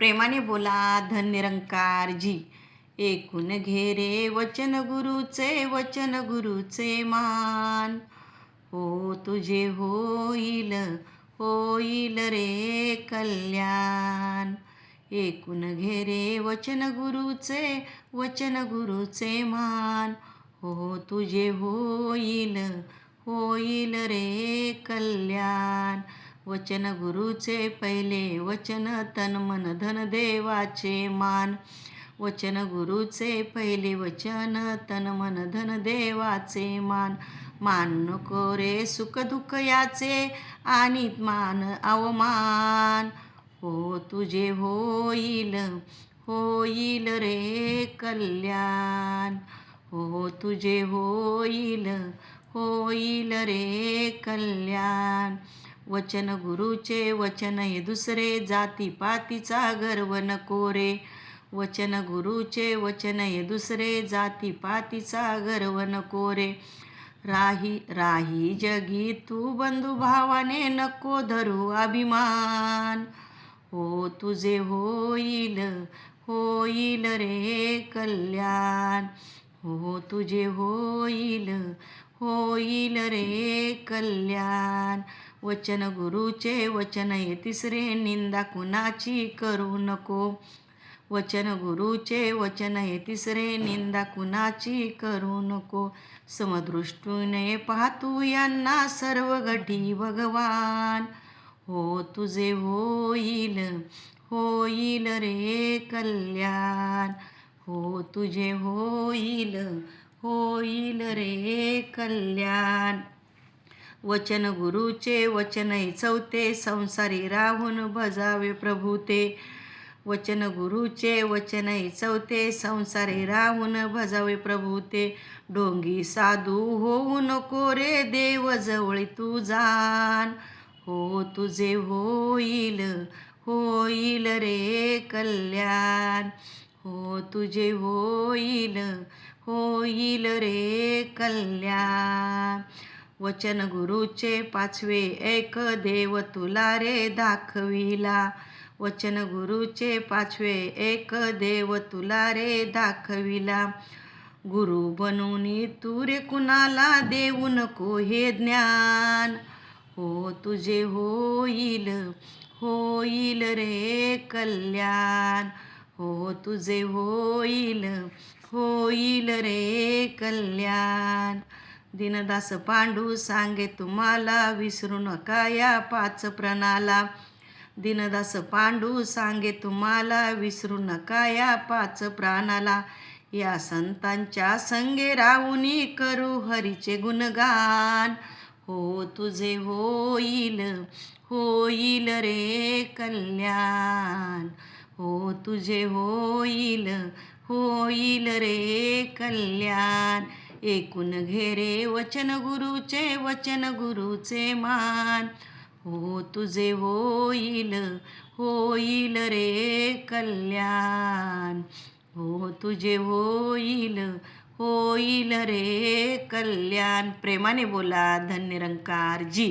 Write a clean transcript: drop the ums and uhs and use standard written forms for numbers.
प्रेमाने बोला धन निरंकारजी. ऐकून घे रे वचन गुरुचे, वचन गुरुचे मान. हो तुझे होईल, होईल रे कल्याण. ऐकून घे रे वचन गुरुचे, वचन गुरुचे मान. हो तुझे होईल, होईल रे कल्याण. वचन गुरुचे पहिले वचन, तन मन धन देवाचे मान. वचन गुरुचे पहिले वचन, तन मन धन देवाचे मान. मान नको रे सुख दुःख याचे, आणि मान अवमान. हो तुझे होईल, होईल रे कल्याण. हो तुझे होईल, होईल रे कल्याण. वचन गुरुचे वचन हे दुसरे, जातीपातीचा गर्व नको रे. वचन गुरुचे वचन हे दुसरे, जातीपातीचा गर्व नको रे. राही राही जगी तू बंधुभावाने, नको धरू अभिमान. हो तुझे होईल, होईल रे कल्याण. हो तुझे होईल, होईल रे कल्याण. वचन गुरुचे वचन हे तिसरे, निंदा कुणाची करू नको. वचन गुरुचे वचन हे तिसरे, निंदा कुणाची करू नको. समदृष्टीने पाहतू यांना सर्व गठी भगवान. हो तुझे होईल, होईल रे कल्याण. हो तुझे होईल, होईल रे कल्याण. वचन गुरुचे वचन हे चौथे, संसारी राहून भजावे प्रभू ते. वचन गुरुचे वचन हे चौथे, संसारी राहून भजावे प्रभू ते. ढोंगी साधू होऊ नको रे, देव जवळी तू जाण. हो तुझे होईल, होईल रे कल्याण. हो तुझे होईल, होईल रे कल्याण. वचन गुरुचे पाचवे एक, देव तुला रे दाखविला. वचन गुरुचे पाचवे एक, देव तुला रे दाखविला. गुरु बनून तू रे कुणाला देऊ नको हे ज्ञान. हो तुझे होईल, होईल रे कल्याण. हो तुझे होईल, होईल रे कल्याण. दीनदास पांडू सांगे तुम्हाला, विसरू नका या पाच प्रणाला. दीनदास पांडू सांगे तुम्हाला, विसरू नका या पाच प्राणाला. या संतांच्या संगे राहुनी करू हरीचे गुणगान. हो तुझे होईल, होईल रे कल्याण. हो तुझे होईल, होईल रे कल्याण. ऐकून घे रे वचन गुरुचे, वचन गुरुचे मान. हो तुझे होईल, होईल रे कल्याण. हो तुझे होईल, होईल रे कल्याण. प्रेमाने बोला धन निरंकारजी.